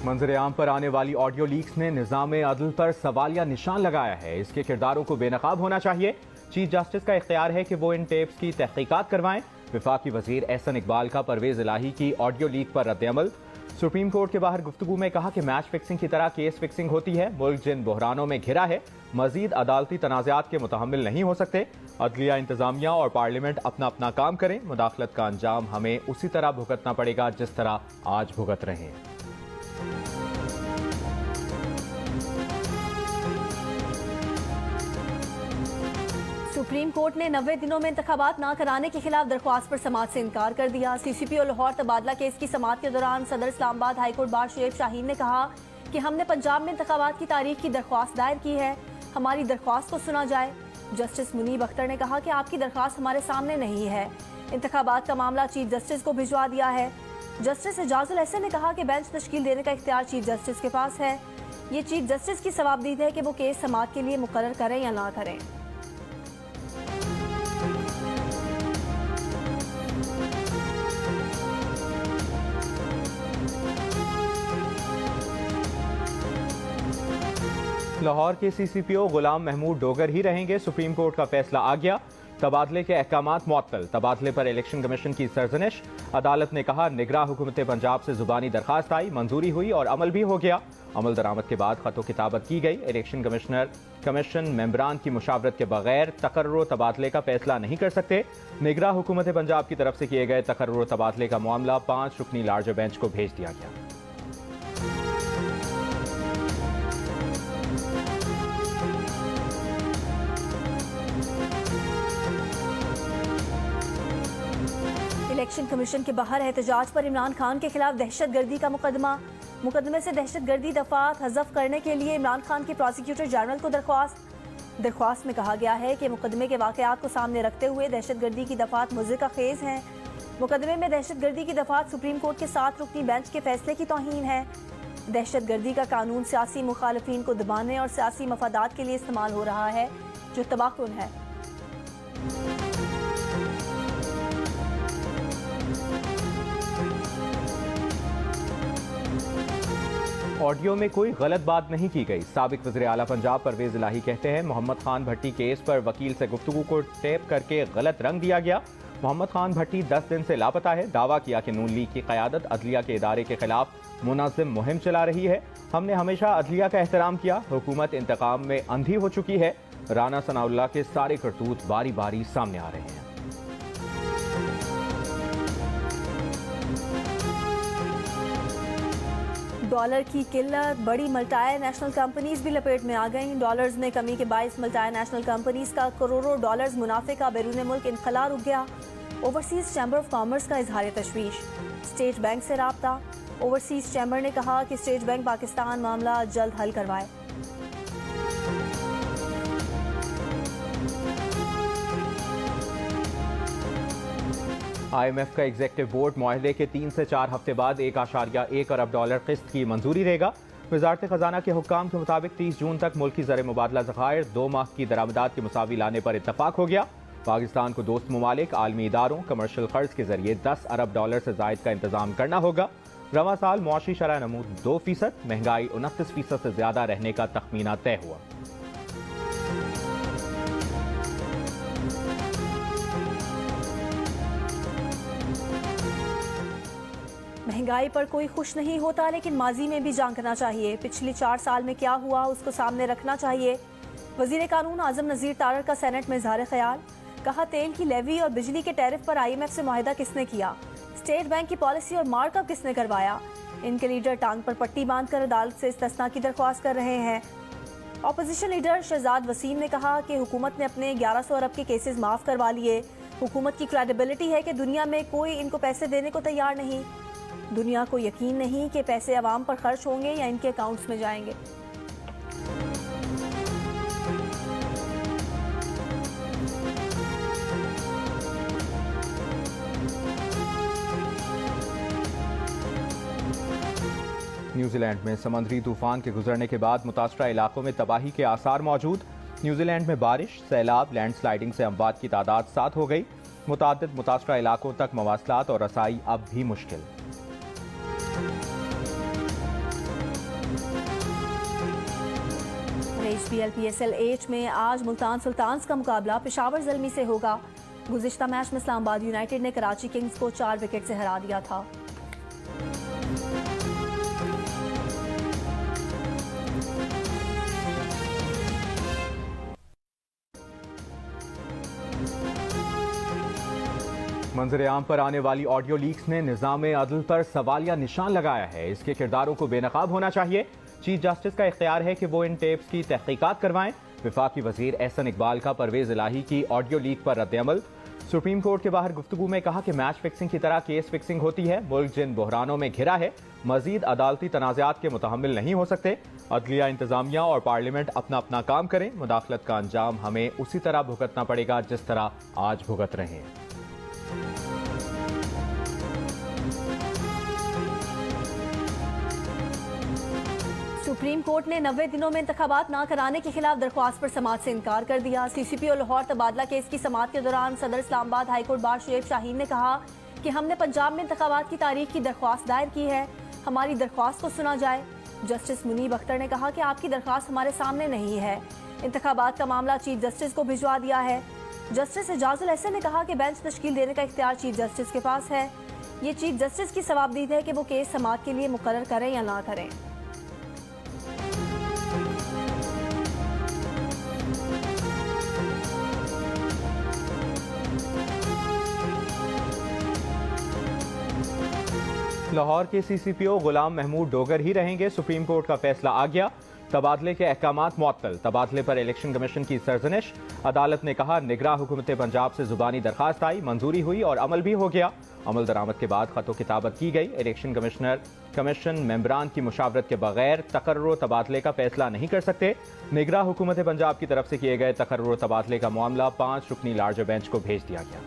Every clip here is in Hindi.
मंजर-ए-आम पर आने वाली ऑडियो लीक्स ने निज़ाम अदल पर सवालिया निशान लगाया है। इसके किरदारों को बेनकाब होना चाहिए। चीफ जस्टिस का इख्तियार है कि वो इन टेप्स की तहकीकात करवाएं। वफाकी वजीर एहसन इकबाल का परवेज इलाही की ऑडियो लीक पर रद्द-ए-अमल। सुप्रीम कोर्ट के बाहर गुफ्तगू में कहा कि मैच फिक्सिंग की तरह केस फिक्सिंग होती है। मुल्क जिन बहरानों में घिरा है, मजीद अदालती तनाज़ात के मुतहम्मिल नहीं हो सकते। अदलिया, इंतजामिया और पार्लियामेंट अपना अपना काम करें। मुदाखलत का अंजाम हमें उसी तरह भुगतना पड़ेगा जिस तरह आज भुगत रहे हैं। सुप्रीम कोर्ट ने 90 दिनों में इंतखाबात न कराने के खिलाफ दरख्वास्त पर समाअत से इनकार कर दिया। सीसीपी और लाहौर तबादला केस की समाअत के दौरान सदर इस्लामाबाद हाईकोर्ट बार शुएब शाहीन ने कहा कि हमने पंजाब में इंतखाबात की तारीख की दरख्वास्त दायर की है, हमारी दरख्वास्त को सुना जाए। जस्टिस मुनीब अख्तर ने कहा कि आपकी दरख्वास्त हमारे सामने नहीं है, इंतखाबात का मामला चीफ जस्टिस को भिजवा दिया है। जस्टिस एजाजुल एहसन ने कहा कि बेंच तश्कील देने का इख्तियार चीफ जस्टिस के पास है। ये चीफ जस्टिस की सवाबदीद है कि वो केस समाअत के लिए मुकर्रर करें या ना करें। लाहौर के सीसीपीओ गुलाम महमूद डोगर ही रहेंगे। सुप्रीम कोर्ट का फैसला आ गया। तबादले के अहकामात मुअत्तल। तबादले पर इलेक्शन कमीशन की सरजनिश। अदालत ने कहा निगरां हुकूमत पंजाब से जुबानी दरखास्त आई, मंजूरी हुई और अमल भी हो गया। अमल दरामद के बाद खतो किताबत की गई। इलेक्शन कमीशन मेंबरान की मुशावरत के बगैर तकर्रुर तबादले का फैसला नहीं कर सकते। निगरां हुकूमत पंजाब की तरफ से किए गए तकर्रुर तबादले का मामला 5 रुकनी लार्जर बेंच को भेज दिया गया। इलेक्शन कमीशन के बाहर एहतजाज पर इमरान खान के खिलाफ दहशतगर्दी का मुकदमे से दहशतगर्दी दफात हज़फ करने के लिए इमरान खान के प्रोसिक्यूटर जनरल को दरख्वास्त में कहा गया है कि मुकदमे के वाकयात को सामने रखते हुए दहशतगर्दी की दफात मुज़्ज़िका खेज़ हैं। मुकदमे में दहशतगर्दी की दफात सुप्रीम कोर्ट के 7 रुकनी बेंच के फैसले की तौहीन है। दहशतगर्दी का कानून सियासी मुखालिफिन को दबाने और सियासी मफादात के लिए इस्तेमाल हो रहा है, जो तबाहकुन है। ऑडियो में कोई गलत बात नहीं की गई। साबिक वज़ीर आला पंजाब परवेज इलाही कहते हैं मोहम्मद खान भट्टी केस पर वकील से गुफ्तगू को टेप करके गलत रंग दिया गया। मोहम्मद खान भट्टी 10 दिन से लापता है। दावा किया कि नून लीग की क़यादत अदलिया के इदारे के खिलाफ मुनज़्ज़म मुहिम चला रही है। हमने हमेशा अदलिया का एहतराम किया। हुकूमत इंतकाम में अंधी हो चुकी है। राना सनाउल्लाह के सारे करतूत बारी बारी सामने आ रहे हैं। डॉलर की किल्लत, बड़ी मल्टाई नेशनल कंपनीज भी लपेट में आ गईं। डॉलर्स में कमी के बायस मल्टाई नेशनल कंपनीज का करोड़ों डॉलर्स मुनाफे का बैरून मुल्क इनखला रुक गया। ओवरसीज चैम्बर ऑफ कॉमर्स का इजहार तशवीश। स्टेट बैंक से राब्ता। ओवरसीज चैम्बर ने कहा कि स्टेट बैंक पाकिस्तान मामला जल्द हल करवाए। IMF का एग्जीक्यूटिव बोर्ड मुआहदे के 3 से 4 हफ्ते बाद 1.1 अरब डॉलर किस्त की मंजूरी देगा। वजारत खजाना के हुक्काम के मुताबिक 30 जून तक मुल्की ज़र मुबादला ज़खायर 2 माह की दरामदात की मुसावी लाने पर इत्तफाक हो गया। पाकिस्तान को दोस्त ममालिक आलमी इदारों कमर्शियल कर्ज के जरिए 10 अरब डॉलर से जायद का इंतजाम करना होगा। रवा साल मुआशी शरह नमूद 2%, महंगाई 29% से ज्यादा रहने का तखमीना तय हुआ। महंगाई पर कोई खुश नहीं होता, लेकिन माजी में भी झांकना चाहिए। पिछले 4 साल में क्या हुआ उसको सामने रखना चाहिए। वजीर कानून आजम नज़ीर तारर का सेनेट में इज़हार ख्याल। कहा तेल की लेवी और बिजली के टैरिफ पर IMF से मुआहदा किसने किया, स्टेट बैंक की पॉलिसी और मार्कअप किसने करवाया। इनके लीडर टांग पर पट्टी बांधकर अदालत से इस्तिस्ना की दरख्वास्त कर रहे हैं। अपोजिशन लीडर शहजाद वसीम ने कहा कि हुकूमत ने अपने 1100 अरब के केसेस माफ करवा लिए। हुकूमत की क्रेडिबिलिटी है कि दुनिया में कोई इनको पैसे देने को तैयार नहीं। दुनिया को यकीन नहीं कि पैसे अवाम पर खर्च होंगे या इनके अकाउंट्स में जाएंगे। न्यूजीलैंड में समुद्री तूफान के गुजरने के बाद मुतासरा इलाकों में तबाही के आसार मौजूद। न्यूजीलैंड में बारिश, सैलाब, लैंडस्लाइडिंग से अमवात की तादाद 7 हो गई। मुतादिद मुतासरा इलाकों तक मवासलात और रसाई अब भी मुश्किल। HPL PSL 8 में आज मुल्तान सुल्तान्स का मुकाबला पेशावर ज़ल्मी से होगा। गुज़िश्ता मैच में इस्लामाबाद यूनाइटेड ने कराची किंग्स को 4 विकेट से हरा दिया था। मंजर आम पर आने वाली ऑडियो लीक्स ने निज़ाम अदल पर सवालिया निशान लगाया है। इसके किरदारों को बेनकाब होना चाहिए। चीफ जस्टिस का इख्तियार है कि वो इन टेप्स की तहकीकात करवाएं। वफाकी वजीर एहसन इकबाल का परवेज इलाही की ऑडियो लीक पर रद्द-ए-अमल। सुप्रीम कोर्ट के बाहर गुफ्तगू में कहा कि मैच फिक्सिंग की तरह केस फिक्सिंग होती है। मुल्क जिन बहरानों में घिरा है मजीद अदालती तनाज़ात के मुतहम्मिल नहीं हो सकते। अदलिया, इंतजामिया और पार्लियामेंट अपना अपना काम करें। मुदाखलत का अंजाम हमें उसी तरह भुगतना पड़ेगा जिस तरह आज भुगत रहे हैं। सुप्रीम कोर्ट ने 90 दिनों में इंतखाबात न कराने के खिलाफ दरख्वास्त पर समाअत से इनकार कर दिया। CCP और लाहौर तबादला केस की समाअत के दौरान सदर इस्लामाबाद हाईकोर्ट बार शुएब शाहीन ने कहा कि हमने पंजाब में इंतखाबात की तारीख की दरख्वास्त दायर की है, हमारी दरख्वास्त को सुना जाए। जस्टिस मुनीब अख्तर ने कहा कि आपकी दरख्वास्त हमारे सामने नहीं है, इंतखाबात का मामला चीफ जस्टिस को भिजवा दिया है। जस्टिस एजाजुल एहसन ने कहा कि बेंच तश्कील देने का इख्तियार चीफ जस्टिस के पास है। ये चीफ जस्टिस की सवाबदीद है कि वो केस समाअत के लिए मुकर्रर करें या ना करें। लाहौर के CCPO गुलाम महमूद डोगर ही रहेंगे। सुप्रीम कोर्ट का फैसला आ गया। तबादले के अहकामात मुअत्तल। तबादले पर इलेक्शन कमीशन की सरजनिश। अदालत ने कहा निगरां हुकूमत पंजाब से जुबानी दरखास्त आई, मंजूरी हुई और अमल भी हो गया। अमल दरामद के बाद खतो किताबत की गई। इलेक्शन कमीशन मेंबरान की मुशावरत के बगैर तकर्रुर तबादले का फैसला नहीं कर सकते। निगरां हुकूमत पंजाब की तरफ से किए गए तकर्रुर तबादले का मामला 5 रुकनी लार्जर बेंच को भेज दिया गया।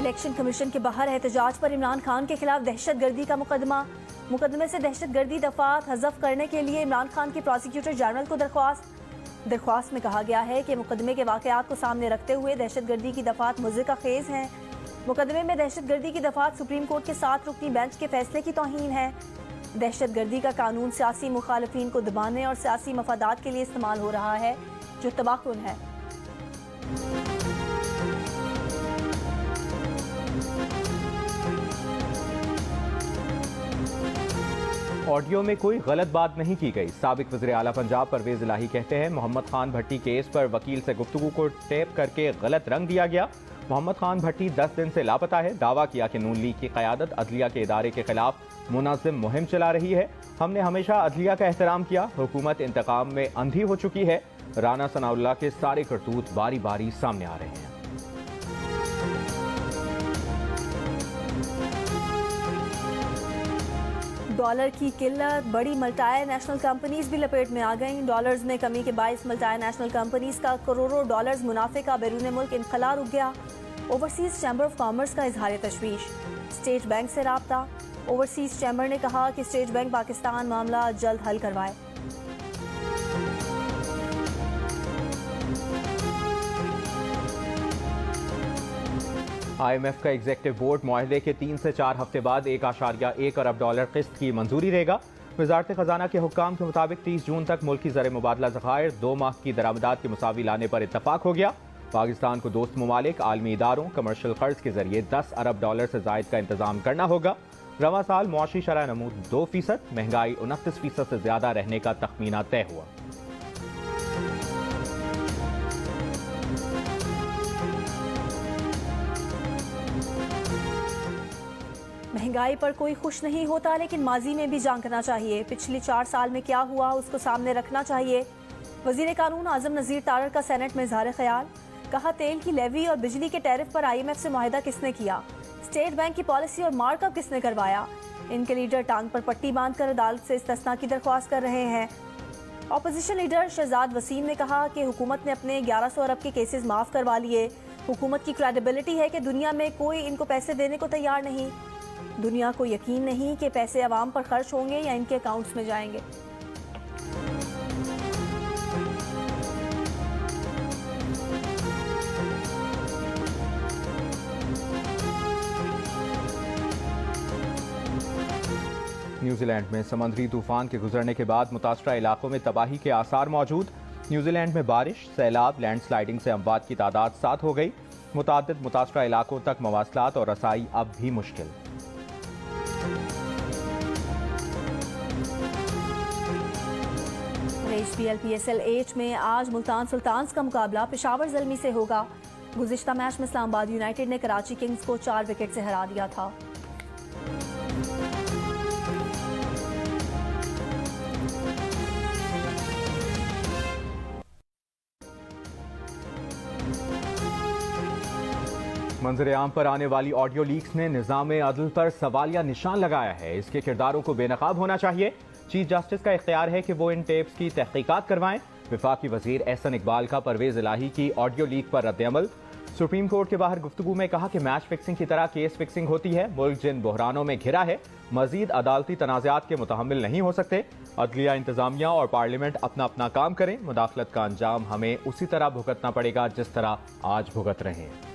इलेक्शन कमीशन के बाहर एहतजाज पर इमरान खान के खिलाफ दहशतगर्दी का मुकदमे से दहशतगर्दी दफात हज़फ करने के लिए इमरान खान की प्रोसिक्यूटर जनरल को दरख्वास्त में कहा गया है कि मुकदमे के वाकयात को सामने रखते हुए दहशतगर्दी की दफात मुज़्ज़िका खेज़ हैं। मुकदमे में दहशतगर्दी की दफात सुप्रीम कोर्ट के 7 रुकनी बेंच के फैसले की तौहीन है। दहशतगर्दी का कानून सियासी मुखालिफिन को दबाने और सियासी मफादात के लिए इस्तेमाल हो रहा है, जो तबाहकुन है। ऑडियो में कोई गलत बात नहीं की गई। साबिक वज़ीर आला पंजाब परवेज इलाही कहते हैं मोहम्मद खान भट्टी केस पर वकील से गुफ्तगू को टेप करके गलत रंग दिया गया। मोहम्मद खान भट्टी 10 दिन से लापता है। दावा किया कि नून लीग की क़यादत अदलिया के इदारे के खिलाफ मुनाज़िम मुहिम चला रही है। हमने हमेशा अदलिया का एहतराम किया। हुकूमत इंतकाम में अंधी हो चुकी है। राना सनाउल्लाह के सारे करतूत बारी बारी सामने आ रहे हैं। डॉलर की किल्लत, बड़ी मल्टाई नेशनल कंपनीज भी लपेट में आ गईं। डॉलर्स में कमी के बायस मल्टाई नेशनल कंपनीज का करोड़ों डॉलर्स मुनाफे का बैरून मुल्क इनखला रुक गया। ओवरसीज चैम्बर ऑफ कॉमर्स का इजहार तशवीश। स्टेट बैंक से राब्ता। ओवरसीज चैम्बर ने कहा कि स्टेट बैंक पाकिस्तान मामला जल्द हल करवाए। IMF का एग्जेक्टिव बोर्ड मुआहदे के 3 से 4 हफ्ते बाद 1.1 अरब डॉलर किस्त की मंजूरी देगा। वजारत खजाना के हुक्काम के मुताबिक 30 जून तक मुल्की ज़र मुबादला ज़खायर 2 माह की दरामदात के मुसावी लाने पर इत्तफाक हो गया। पाकिस्तान को दोस्त ममालिक आलमी इदारों कमर्शियल कर्ज के जरिए 10 अरब डॉलर से जायद का इंतजाम करना होगा। रवा साल मुआशी शरह नमूद 2%, महंगाई 29% से ज्यादा रहने का तखमीना तय हुआ। महंगाई पर कोई खुश नहीं होता, लेकिन माजी में भी झांकना चाहिए। पिछले 4 साल में क्या हुआ उसको सामने रखना चाहिए। वजीर कानून आजम नज़ीर तारर का सेनेट में इज़हार ख्याल। कहा तेल की लेवी और बिजली के टैरिफ पर IMF से मुआहदा किसने किया, स्टेट बैंक की पॉलिसी और मार्कअप किसने करवाया। इनके लीडर टांग पर पट्टी बांधकर अदालत से इस्तिस्ना की दरख्वास्त कर रहे हैं। अपोजिशन लीडर शहजाद वसीम ने कहा कि हुकूमत ने अपने 1100 अरब के केसेस माफ़ करवा लिए। हुकूमत की क्रेडिबिलिटी है कि दुनिया में कोई इनको पैसे देने को तैयार नहीं। दुनिया को यकीन नहीं कि पैसे अवाम पर खर्च होंगे या इनके अकाउंट्स में जाएंगे। न्यूजीलैंड में समुद्री तूफान के गुजरने के बाद मुतासरा इलाकों में तबाही के आसार मौजूद। न्यूजीलैंड में बारिश, सैलाब, लैंडस्लाइडिंग से अमवात की तादाद 7 हो गई। मुतादिद मुतासरा इलाकों तक मवासलात और रसाई अब भी मुश्किल। HPL PSL 8 में आज मुल्तान सुल्तान्स का मुकाबला पेशावर ज़ल्मी से होगा। गुज़िश्ता मैच में इस्लामाबाद यूनाइटेड ने कराची किंग्स को 4 विकेट से हरा दिया था। मंजर आम पर आने वाली ऑडियो लीक्स ने निज़ाम अदल पर सवालिया निशान लगाया है। इसके किरदारों को बेनकाब होना चाहिए। चीफ जस्टिस का इख्तियार है कि वो इन टेप्स की तहकीकात करवाएं। वफाकी वजीर एहसन इकबाल का परवेज इलाही की ऑडियो लीक पर रद्द-ए-अमल। सुप्रीम कोर्ट के बाहर गुफ्तगू में कहा कि मैच फिक्सिंग की तरह केस फिक्सिंग होती है। मुल्क जिन बहरानों में घिरा है, मजीद अदालती तनाज़ात के मुतहम्मिल नहीं हो सकते। अदलिया, इंतजामिया और पार्लियामेंट अपना अपना काम करें। मुदाखलत का अंजाम हमें उसी तरह भुगतना पड़ेगा जिस तरह आज भुगत रहे हैं।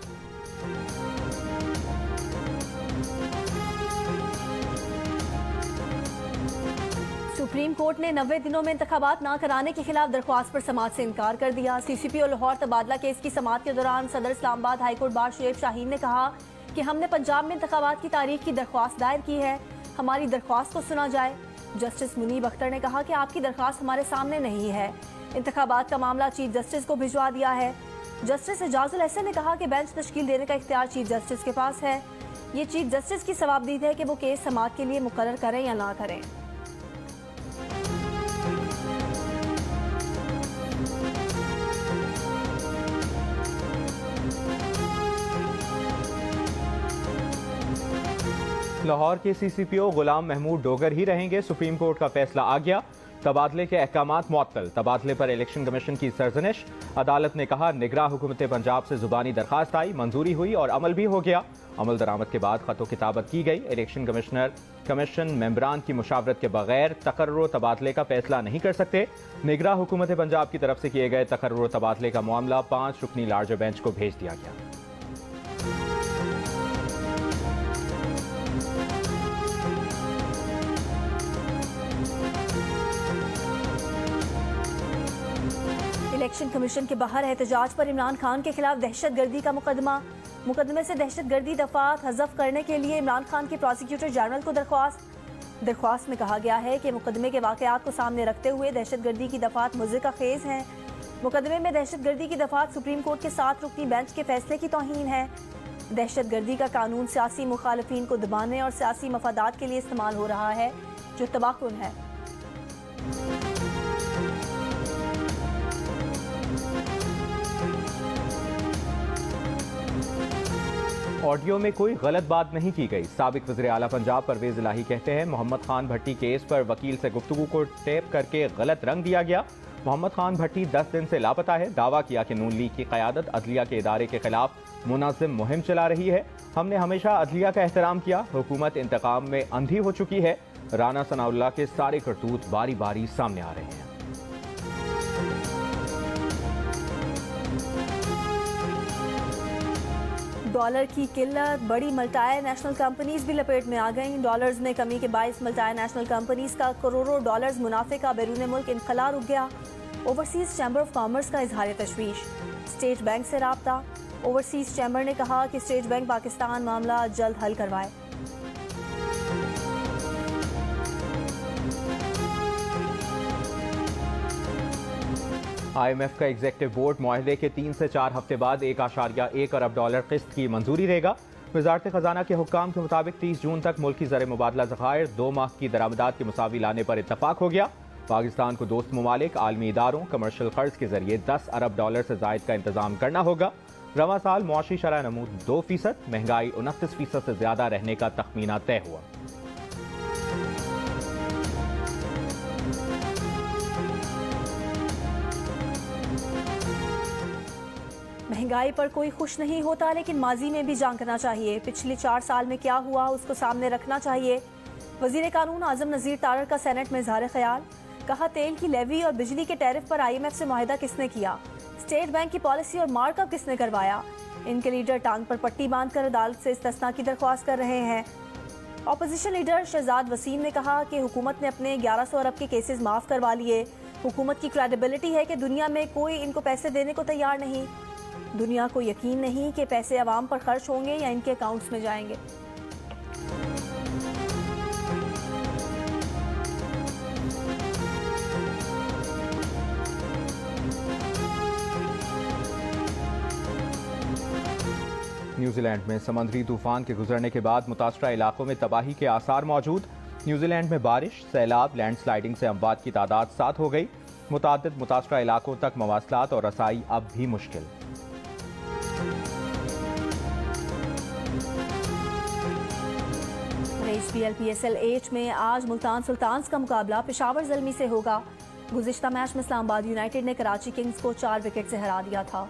सुप्रीम कोर्ट ने 90 दिनों में इंतखाबात न कराने के खिलाफ दरख्वास्त पर समाअत से इनकार कर दिया। CCP और लाहौर तबादला केस की समाअत के दौरान सदर इस्लामाबाद हाईकोर्ट बार शुएब शाहीन ने कहा कि हमने पंजाब में इंतखाबात की तारीख की दरख्वास्त दायर की है, हमारी दरख्वास्त को सुना जाए। जस्टिस मुनीब अख्तर ने कहा कि आपकी दरख्वास्त हमारे सामने नहीं है, इंतखाबात का मामला चीफ जस्टिस को भिजवा दिया है। जस्टिस एजाजुल एहसन ने कहा कि बेंच तश्कील देने का इख्तियार चीफ जस्टिस के पास है। ये चीफ जस्टिस की सवाबदीद है कि वो केस समाअत के लिए मुकर्रर करें या ना करें। लाहौर के CCPO गुलाम महमूद डोगर ही रहेंगे। सुप्रीम कोर्ट का फैसला आ गया। तबादले के अहकामात मुअत्तल। तबादले पर इलेक्शन कमीशन की सरजनिश। अदालत ने कहा निगरां हुकूमत पंजाब से जुबानी दरखास्त आई, मंजूरी हुई और अमल भी हो गया। अमल दरामद के बाद खतो किताबत की गई। इलेक्शन कमीशन मेंबरान की मुशावरत के बगैर तकर्रुर तबादले का फैसला नहीं कर सकते। निगरां हुकूमत पंजाब की तरफ से किए गए तकर्रुर तबादले का मामला 5 रुकनी लार्जर बेंच को भेज दिया गया। इलेक्शन कमीशन के बाहर एहतजाज पर इमरान खान के खिलाफ दहशतगर्दी का मुकदमे से दहशतगर्दी दफात हज़फ करने के लिए इमरान खान के प्रोसिक्यूटर जनरल को दरख्वास्त में कहा गया है कि मुकदमे के वाकयात को सामने रखते हुए दहशतगर्दी की दफात मुज़्ज़िका खेज़ हैं। मुकदमे में दहशतगर्दी की दफात सुप्रीम कोर्ट के 7 रुकनी बेंच के फैसले की तौहीन है। दहशतगर्दी का कानून सियासी मुखालफिन को दबाने और सियासी मफादात के लिए इस्तेमाल हो रहा है, जो तबाहकुन है। ऑडियो में कोई गलत बात नहीं की गई। साबिक वज़ीर आला पंजाब परवेज इलाही कहते हैं मोहम्मद खान भट्टी केस पर वकील से गुफ्तगू को टेप करके गलत रंग दिया गया। मोहम्मद खान भट्टी 10 दिन से लापता है। दावा किया कि नून लीग की क़यादत अदलिया के इदारे के खिलाफ मुनाज़िम मुहिम चला रही है। हमने हमेशा अदलिया का एहतराम किया। हुकूमत इंतकाम में अंधी हो चुकी है। राना सनाउल्लाह के सारे करतूत बारी बारी सामने आ रहे हैं। डॉलर की किल्लत, बड़ी मल्टाई नेशनल कंपनीज भी लपेट में आ गईं। डॉलर्स में कमी के बायस मल्टाई नेशनल कंपनीज का करोड़ों डॉलर्स मुनाफे का बैरून मुल्क इनखला रुक गया। ओवरसीज चैम्बर ऑफ कॉमर्स का इजहार तशवीश। स्टेट बैंक से राब्ता। ओवरसीज चैम्बर ने कहा कि स्टेट बैंक पाकिस्तान मामला जल्द हल करवाए। IMF का एग्जेक्टिव बोर्ड मुआहदे के 3 से 4 हफ्ते बाद 1.1 अरब डॉलर किस्त की मंजूरी देगा। वजारत खजाना के हुक्काम के मुताबिक 30 जून तक मुल्की ज़र मुबादला ज़खायर 2 माह की दरामदात के मुसावी लाने पर इत्तफाक हो गया। पाकिस्तान को दोस्त ममालिक, आलमी इदारों, कमर्शियल कर्ज के जरिए 10 अरब डॉलर से जायद का इंतजाम करना होगा। रवा साल मुआशी शरह नमूद 2%, महंगाई 29% से ज्यादा रहने का तखमीना तय हुआ। महंगाई पर कोई खुश नहीं होता, लेकिन माजी में भी झांकना चाहिए। पिछले 4 साल में क्या हुआ उसको सामने रखना चाहिए। वजीर कानून आजम नजीर तारर का सेनेट में इजहार ख्याल। कहा तेल की लेवी और बिजली के टैरिफ पर IMF से मुआहिदा किसने किया, स्टेट बैंक की पॉलिसी और मार्कअप किसने करवाया। इनके लीडर टांग पर पट्टी बांधकर अदालत से इस्तिस्ना की दरख्वास्त कर रहे हैं। ऑपोजिशन लीडर शहजाद वसीम ने कहा कि हुकूमत ने अपने 1100 अरब के केसेस माफ करवा लिए। हुकूमत की क्रेडिबिलिटी है कि दुनिया में कोई इनको पैसे देने को तैयार नहीं। दुनिया को यकीन नहीं कि पैसे अवाम पर खर्च होंगे या इनके अकाउंट्स में जाएंगे। न्यूजीलैंड में समुद्री तूफान के गुजरने के बाद मुतासरा इलाकों में तबाही के आसार मौजूद। न्यूजीलैंड में बारिश, सैलाब, लैंडस्लाइडिंग से अमवात की तादाद 7 हो गई। मुतादिद मुतासरा इलाकों तक मवासलात और रसाई अब भी मुश्किल। HBL PSL 8 में आज मुल्तान सुल्तान्स का मुकाबला पेशावर ज़ल्मी से होगा। गुज़िश्ता मैच में इस्लामाबाद यूनाइटेड ने कराची किंग्स को 4 विकेट से हरा दिया था।